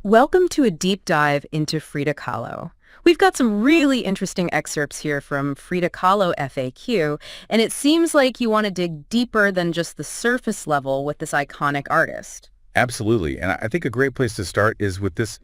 Welcome to a deep dive into Frida Kahlo. We've got some really interesting excerpts here from Frida Kahlo FAQ, and it seems like you want to dig deeper than just the surface level with this iconic artist. Absolutely. And I think a great place to start is with this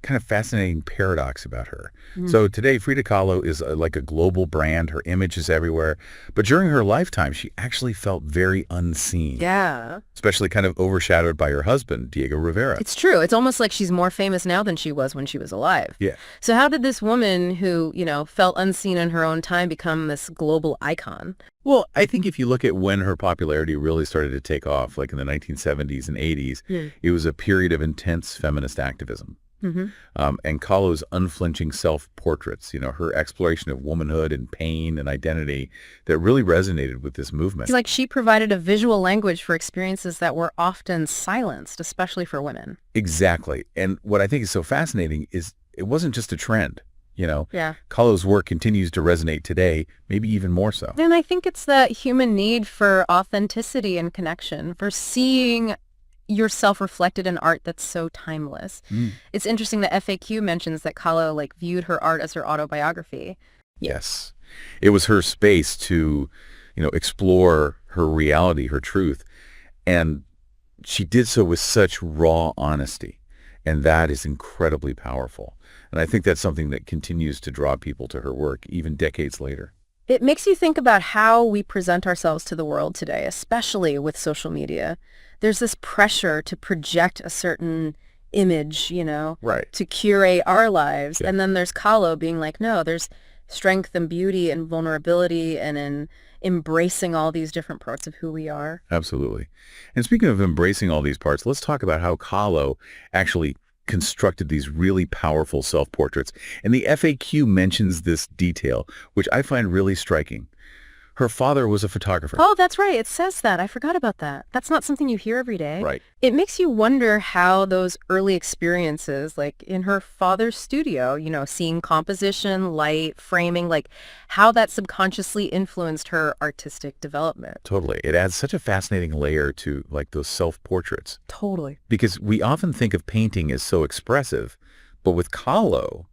kind of fascinating paradox about her. Mm. So today, Frida Kahlo is like a global brand. Her image is everywhere. But during her lifetime, she actually felt very unseen, Yeah. especially kind of overshadowed by her husband, Diego Rivera. It's true. It's almost like she's more famous now than she was when she was alive. Yeah. So how did this woman who, felt unseen in her own time become this global icon? Well, I think if you look at when her popularity really started to take off, like in the 1970s and 80s, it was a period of intense feminist activism. Mm-hmm. And Kahlo's unflinching self-portraits, her exploration of womanhood and pain and identity that really resonated with this movement. It's like she provided a visual language for experiences that were often silenced, especially for women. Exactly. And what I think is so fascinating is it wasn't just a trend. Yeah. Kahlo's work continues to resonate today, maybe even more so. And I think it's that human need for authenticity and connection, for seeing yourself reflected in art that's so timeless. It's interesting that FAQ mentions that Kahlo viewed her art as her autobiography. Yes. It was her space to, explore her reality, her truth. And she did so with such raw honesty. And that is incredibly powerful. And I think that's something that continues to draw people to her work, even decades later. It makes you think about how we present ourselves to the world today, especially with social media. There's this pressure to project a certain image, Right. to curate our lives. Yeah. And then there's Kahlo being like, no, there's strength and beauty and vulnerability and in embracing all these different parts of who we are. Absolutely. And speaking of embracing all these parts, let's talk about how Kahlo actually constructed these really powerful self-portraits. And the FAQ mentions this detail, which I find really striking. Her father was a photographer. Oh, that's right. It says that. I forgot about that. That's not something you hear every day. Right. It makes you wonder how those early experiences, like in her father's studio, seeing composition, light, framing, how that subconsciously influenced her artistic development. Totally. It adds such a fascinating layer to those self-portraits. Totally. Because we often think of painting as so expressive, but with Kahlo,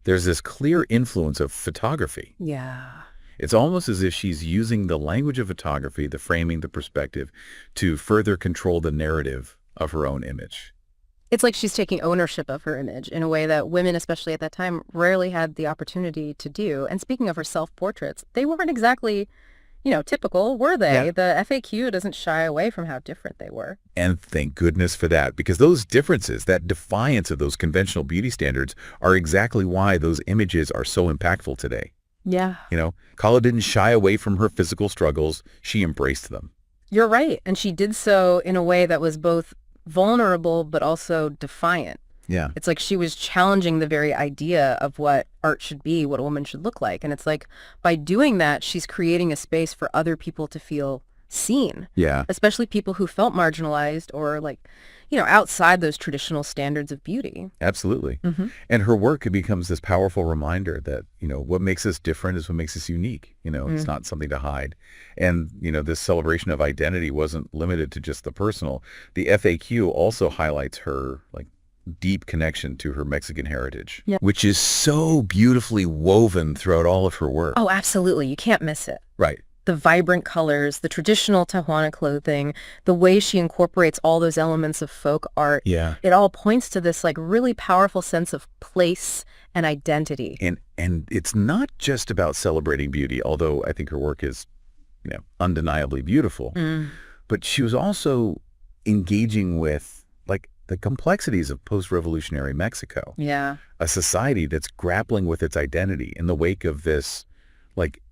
there's this clear influence of photography. Yeah. It's almost as if she's using the language of photography, the framing, the perspective, to further control the narrative of her own image. It's like she's taking ownership of her image in a way that women, especially at that time, rarely had the opportunity to do. And speaking of her self-portraits, they weren't exactly, typical, were they? Yeah. The FAQ doesn't shy away from how different they were. And thank goodness for that, because those differences, that defiance of those conventional beauty standards, are exactly why those images are so impactful today. Yeah. Kahlo didn't shy away from her physical struggles. She embraced them. You're right. And she did so in a way that was both vulnerable but also defiant. Yeah. It's like she was challenging the very idea of what art should be, what a woman should look like. And it's like by doing that, she's creating a space for other people to feel seen, Yeah. especially people who felt marginalized or outside those traditional standards of beauty. Absolutely. And her work becomes this powerful reminder that, what makes us different is what makes us unique. It's not something to hide. And, this celebration of identity wasn't limited to just the personal. The FAQ also highlights her deep connection to her Mexican heritage, Yeah. which is so beautifully woven throughout all of her work. Oh, absolutely. You can't miss it. Right. The vibrant colors, the traditional Tijuana clothing, the way she incorporates all those elements of folk art. Yeah. It all points to this really powerful sense of place and identity. And it's not just about celebrating beauty, although I think her work is, undeniably beautiful. But she was also engaging with the complexities of post-revolutionary Mexico, Yeah. a society that's grappling with its identity in the wake of this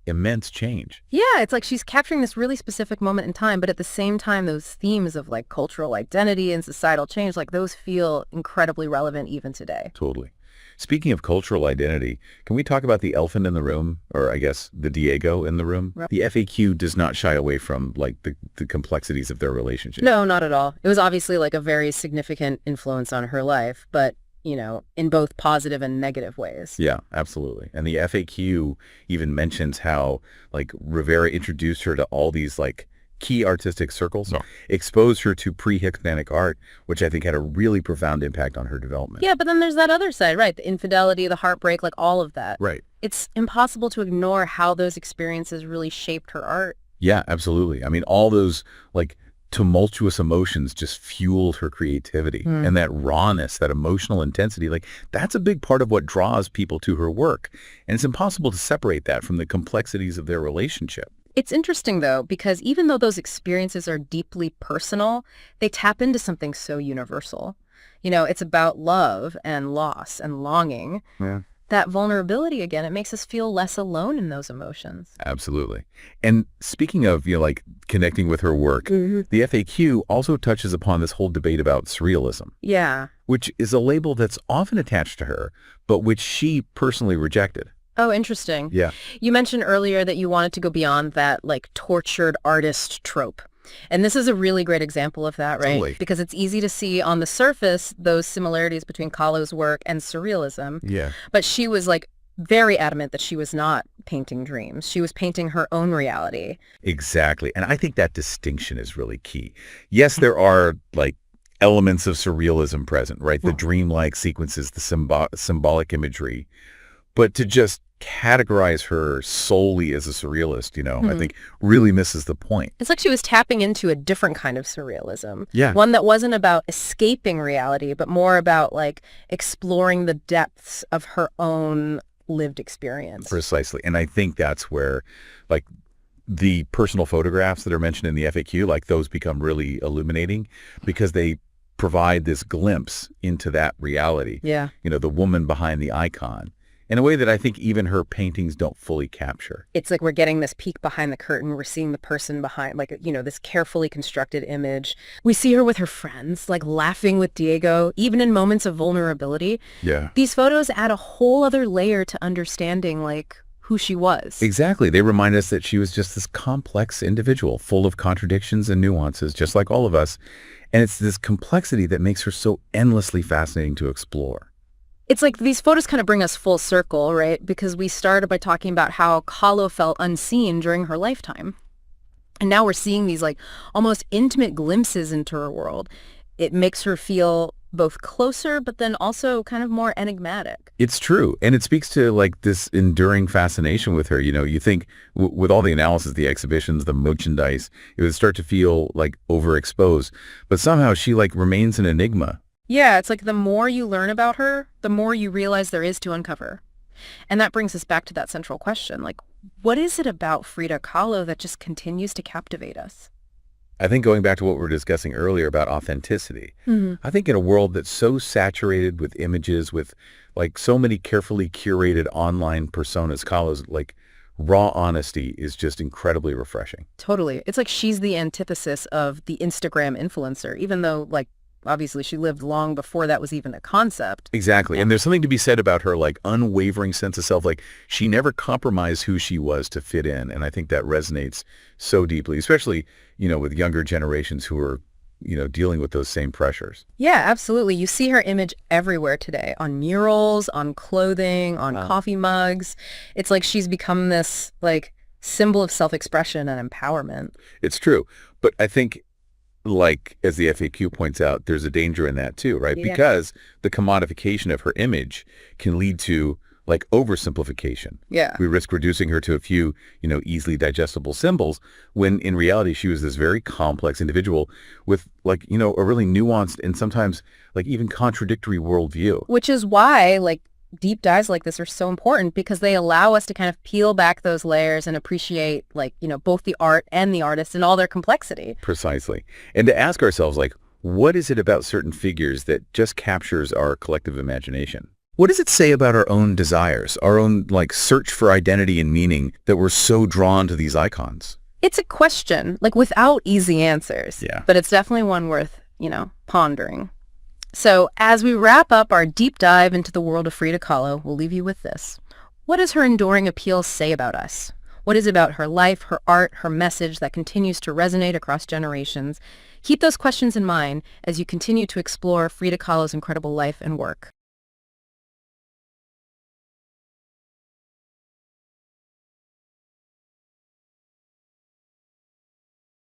immense change. Yeah, it's like she's capturing this really specific moment in time, but at the same time, those themes of cultural identity and societal change, those feel incredibly relevant even today. Totally. Speaking of cultural identity, can we talk about the elephant in the room, or I guess the Diego in the room? Right. The FAQ does not shy away from the complexities of their relationship. No, not at all. It was obviously a very significant influence on her life, but in both positive and negative ways. Yeah, absolutely. And the FAQ even mentions how Rivera introduced her to all these key artistic circles, No. exposed her to pre-Hispanic art, which I think had a really profound impact on her development. Yeah, but then there's that other side, right? The infidelity, the heartbreak, like all of that. Right. It's impossible to ignore how those experiences really shaped her art. Yeah, absolutely. I mean, all those like tumultuous emotions just fueled her creativity. And that rawness, that emotional intensity, like that's a big part of what draws people to her work. And it's impossible to separate that from the complexities of their relationship. It's interesting, though, because even though those experiences are deeply personal, they tap into something so universal. You know, it's about love and loss and longing. Yeah. That vulnerability, again, it makes us feel less alone in those emotions. Absolutely. And speaking of, like connecting with her work, the FAQ also touches upon this whole debate about surrealism, Yeah. which is a label that's often attached to her, but which she personally rejected. Oh, interesting. Yeah. You mentioned earlier that you wanted to go beyond that, like, tortured artist trope. And this is a really great example of that, right? Totally. Because it's easy to see on the surface those similarities between Kahlo's work and surrealism. Yeah. But she was, like, very adamant that she was not painting dreams. She was painting her own reality. Exactly. And I think that distinction is really key. Yes, there are like elements of surrealism present, right? The dreamlike sequences, the symbolic imagery. But to just categorize her solely as a surrealist, I think really misses the point. It's like she was tapping into a different kind of surrealism. Yeah. One that wasn't about escaping reality, but more about, like, exploring the depths of her own lived experience. Precisely. And I think that's where, like, the personal photographs that are mentioned in the FAQ, like those become really illuminating because they provide this glimpse into that reality. Yeah. The woman behind the icon, in a way that I think even her paintings don't fully capture. It's like we're getting this peek behind the curtain. We're seeing the person behind, like, this carefully constructed image. We see her with her friends, like laughing with Diego, even in moments of vulnerability. Yeah. These photos add a whole other layer to understanding, like, who she was. Exactly. They remind us that she was just this complex individual, full of contradictions and nuances, just like all of us. And it's this complexity that makes her so endlessly fascinating to explore. It's like these photos kind of bring us full circle, right? Because we started by talking about how Kahlo felt unseen during her lifetime. And now we're seeing these, like, almost intimate glimpses into her world. It makes her feel both closer, but then also kind of more enigmatic. It's true. And it speaks to, like, this enduring fascination with her. You think with all the analysis, the exhibitions, the merchandise, it would start to feel, like, overexposed. But somehow she, like, remains an enigma. Yeah, it's like the more you learn about her, the more you realize there is to uncover. And that brings us back to that central question, like, what is it about Frida Kahlo that just continues to captivate us? I think going back to what we were discussing earlier about authenticity, I think in a world that's so saturated with images, with like so many carefully curated online personas, Kahlo's like raw honesty is just incredibly refreshing. Totally. It's like she's the antithesis of the Instagram influencer, even though, like, obviously she lived long before that was even a concept. Exactly. And there's something to be said about her like unwavering sense of self. Like she never compromised who she was to fit in. And I think that resonates so deeply, especially, with younger generations who are, dealing with those same pressures. Yeah, absolutely. You see her image everywhere today, on murals, on clothing, on coffee mugs. It's like she's become this like symbol of self-expression and empowerment. It's true. But I think, like, as the FAQ points out, there's a danger in that too, right? Yeah. Because the commodification of her image can lead to like oversimplification. Yeah. We risk reducing her to a few, easily digestible symbols when in reality she was this very complex individual with like, a really nuanced and sometimes like even contradictory worldview. Which is why like deep dives like this are so important, because they allow us to kind of peel back those layers and appreciate like, both the art and the artist and all their complexity. Precisely. And to ask ourselves like, what is it about certain figures that just captures our collective imagination? What does it say about our own desires, our own like search for identity and meaning that we're so drawn to these icons? It's a question, like without easy answers. Yeah. But it's definitely one worth, pondering. So as we wrap up our deep dive into the world of Frida Kahlo, we'll leave you with this. What does her enduring appeal say about us? What is it about her life, her art, her message that continues to resonate across generations? Keep those questions in mind as you continue to explore Frida Kahlo's incredible life and work.